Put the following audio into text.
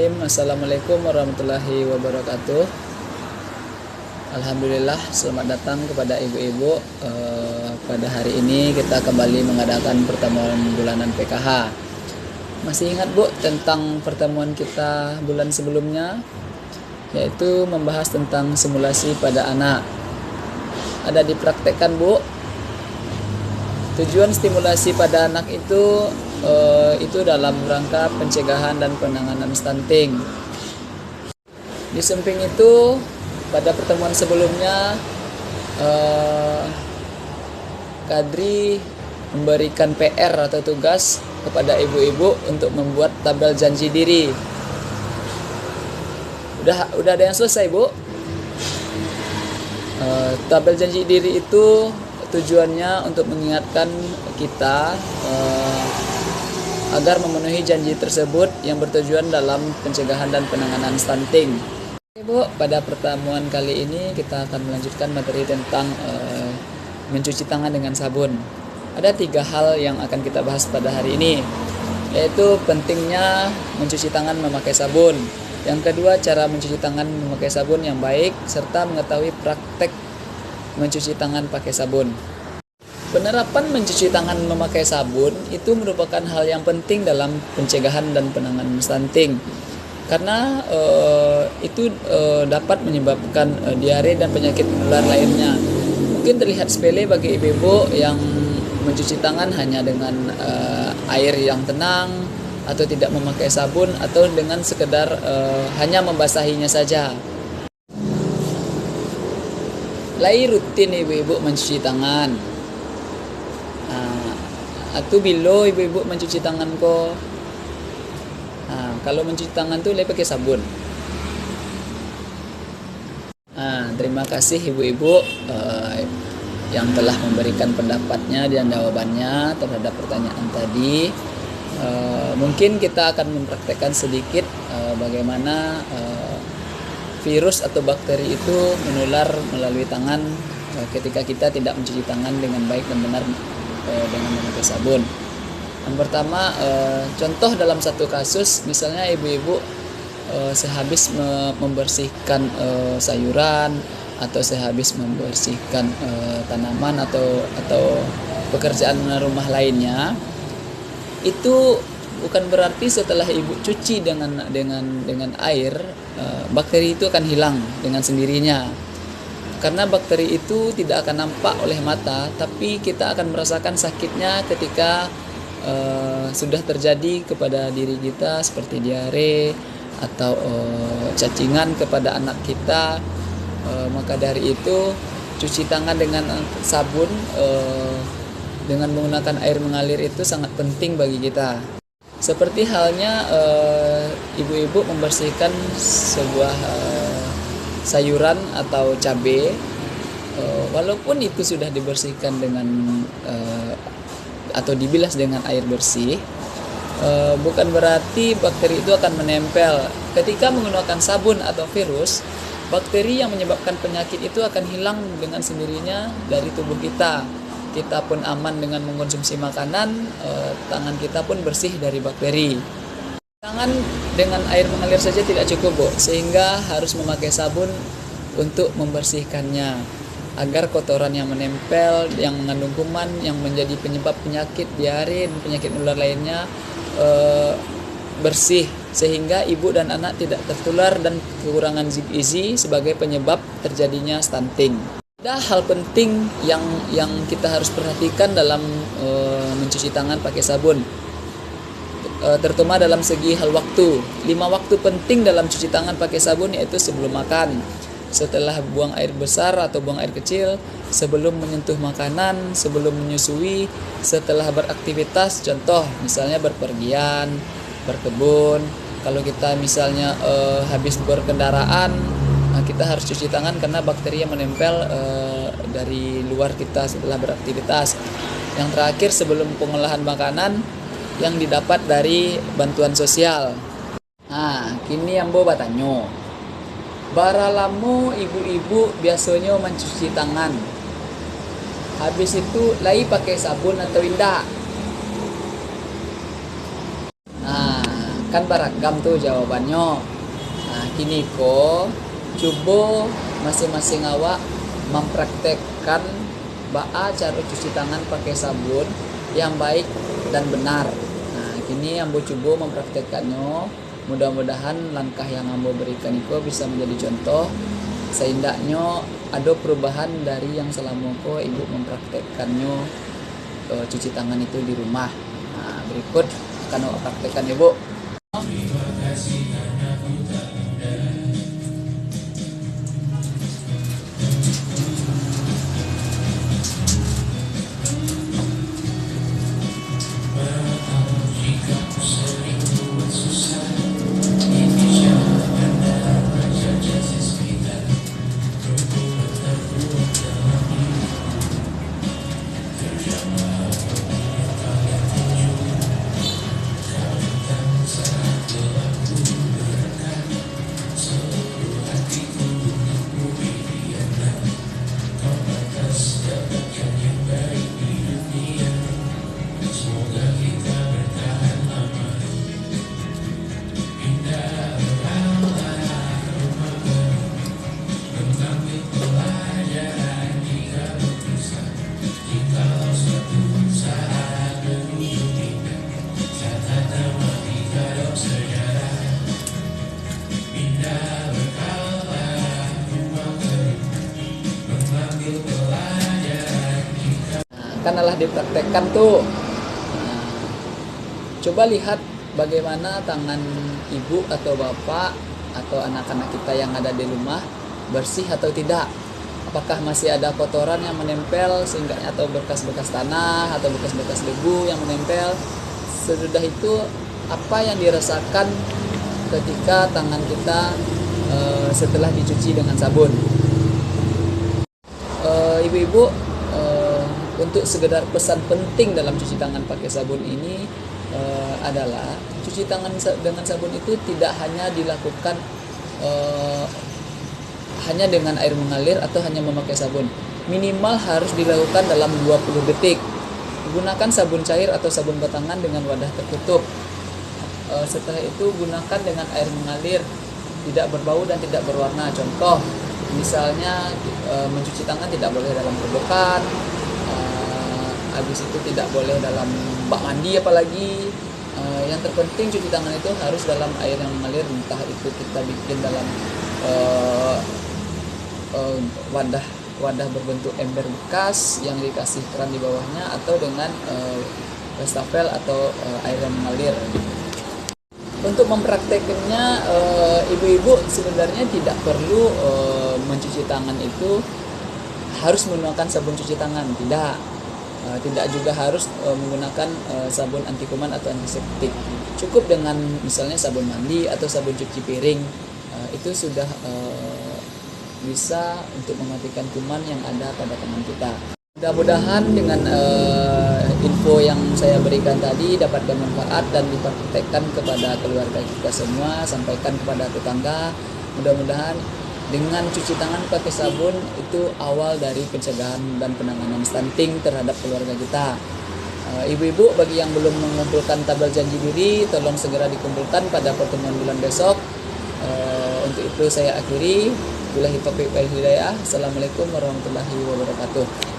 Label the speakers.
Speaker 1: Bismillahirrahmanirrahim. Assalamualaikum warahmatullahi wabarakatuh. Alhamdulillah, selamat datang kepada ibu-ibu. Pada hari ini kita kembali mengadakan pertemuan bulanan PKH. Masih ingat Bu tentang pertemuan kita bulan sebelumnya, yaitu membahas tentang simulasi pada anak. Ada dipraktekkan Bu. Tujuan stimulasi pada anak itu dalam rangka pencegahan dan penanganan stunting. Di samping itu, pada pertemuan sebelumnya Kadri memberikan PR atau tugas kepada ibu-ibu untuk membuat tabel janji diri. Udah ada yang selesai Bu? Tabel janji diri itu tujuannya untuk mengingatkan kita agar memenuhi janji tersebut yang bertujuan dalam pencegahan dan penanganan stunting. Bu, pada pertemuan kali ini kita akan melanjutkan materi tentang mencuci tangan dengan sabun. Ada 3 hal yang akan kita bahas pada hari ini, yaitu pentingnya mencuci tangan memakai sabun. Yang kedua, cara mencuci tangan memakai sabun yang baik, serta mengetahui praktek mencuci tangan pakai sabun. Penerapan mencuci tangan memakai sabun itu merupakan hal yang penting dalam pencegahan dan penanganan stunting, karena itu dapat menyebabkan diare dan penyakit menular lainnya. Mungkin terlihat sepele bagi ibu-ibu yang mencuci tangan hanya dengan air yang tenang, atau tidak memakai sabun, atau dengan sekedar hanya membasahinya saja. Lai rutin ibu-ibu mencuci tangan. Atau bila ibu-ibu mencuci tangan ko, kalau mencuci tangan tuh lai pakai sabun. Terima kasih ibu-ibu yang telah memberikan pendapatnya dan jawabannya terhadap pertanyaan tadi. Mungkin kita akan mempraktekkan sedikit bagaimana virus atau bakteri itu menular melalui tangan ketika kita tidak mencuci tangan dengan baik dan benar dengan memakai sabun. Yang pertama, contoh dalam satu kasus, misalnya ibu-ibu sehabis membersihkan sayuran, atau sehabis membersihkan tanaman atau pekerjaan rumah lainnya, itu bukan berarti setelah ibu cuci dengan air, bakteri itu akan hilang dengan sendirinya. Karena bakteri itu tidak akan nampak oleh mata, tapi kita akan merasakan sakitnya ketika sudah terjadi kepada diri kita, seperti diare atau cacingan kepada anak kita. Maka dari itu, cuci tangan dengan sabun dengan menggunakan air mengalir itu sangat penting bagi kita. Seperti halnya ibu-ibu membersihkan sebuah sayuran atau cabai, walaupun itu sudah dibersihkan dengan atau dibilas dengan air bersih, bukan berarti bakteri itu akan menempel. Ketika menggunakan sabun atau virus, bakteri yang menyebabkan penyakit itu akan hilang dengan sendirinya dari tubuh kita. Kita pun aman dengan mengkonsumsi makanan, tangan kita pun bersih dari bakteri. Tangan dengan air mengalir saja tidak cukup Bu, sehingga harus memakai sabun untuk membersihkannya, agar kotoran yang menempel, yang mengandung kuman, yang menjadi penyebab penyakit diare dan penyakit menular lainnya bersih, sehingga ibu dan anak tidak tertular dan kekurangan gizi sebagai penyebab terjadinya stunting. Ada hal penting yang kita harus perhatikan dalam mencuci tangan pakai sabun, terutama dalam segi hal waktu. 5 waktu penting dalam cuci tangan pakai sabun, yaitu sebelum makan, setelah buang air besar atau buang air kecil, sebelum menyentuh makanan, sebelum menyusui, setelah beraktivitas, contoh misalnya berpergian, berkebun. Kalau kita misalnya habis berkendaraan, kita harus cuci tangan karena bakteri yang menempel dari luar kita setelah beraktivitas. Yang terakhir, sebelum pengolahan makanan yang didapat dari bantuan sosial. Kini ambo batanyo, bara lamo ibu-ibu biasanya mencuci tangan. Habis itu lai pakai sabun atau indak. kan beragam tuh jawabannya. Nah, kini ko coba masing-masing awak mempraktekkan cara cuci tangan pakai sabun yang baik dan benar. Nah, kini ambo coba mempraktekkannya. Mudah-mudahan langkah yang ambo berikan itu bisa menjadi contoh seindaknya ada perubahan dari yang selama ko ibu mempraktekkannya cuci tangan itu di rumah. Nah, berikut akan aku praktekkan ibu. Kan telah dipraktekkan tuh. Nah, coba lihat bagaimana tangan ibu atau bapak atau anak-anak kita yang ada di rumah bersih atau tidak. Apakah masih ada kotoran yang menempel sehingga atau bekas-bekas tanah atau bekas-bekas debu yang menempel. Sesudah itu apa yang dirasakan ketika tangan kita setelah dicuci dengan sabun. Ibu-ibu, untuk sekedar pesan penting dalam cuci tangan pakai sabun ini adalah cuci tangan dengan sabun itu tidak hanya dilakukan hanya dengan air mengalir atau hanya memakai sabun. Minimal harus dilakukan dalam 20 detik. Gunakan sabun cair atau sabun batangan dengan wadah tertutup. Setelah itu gunakan dengan air mengalir, tidak berbau dan tidak berwarna. Contoh, misalnya mencuci tangan tidak boleh dalam kobokan, habis itu tidak boleh dalam bak mandi apalagi. Yang terpenting cuci tangan itu harus dalam air yang mengalir, entah itu kita bikin dalam wadah berbentuk ember bekas yang dikasih keran di bawahnya, atau dengan wastafel atau air yang mengalir. Untuk mempraktekannya, ibu-ibu sebenarnya tidak perlu mencuci tangan itu harus menggunakan sabun cuci tangan, tidak juga harus menggunakan sabun anti kuman atau antiseptik. Cukup dengan misalnya sabun mandi atau sabun cuci piring, itu sudah bisa untuk mematikan kuman yang ada pada tangan kita. Mudah-mudahan dengan info yang saya berikan tadi dapat bermanfaat dan dipraktekkan kepada keluarga kita semua, sampaikan kepada tetangga. Mudah-mudahan dengan cuci tangan pakai sabun itu awal dari pencegahan dan penanganan stunting terhadap keluarga kita. Ibu-ibu, bagi yang belum mengumpulkan tabel janji diri, tolong segera dikumpulkan pada pertemuan bulan besok. Untuk itu saya akhiri. Billahi taufiq wal hidayah. Assalamualaikum warahmatullahi wabarakatuh.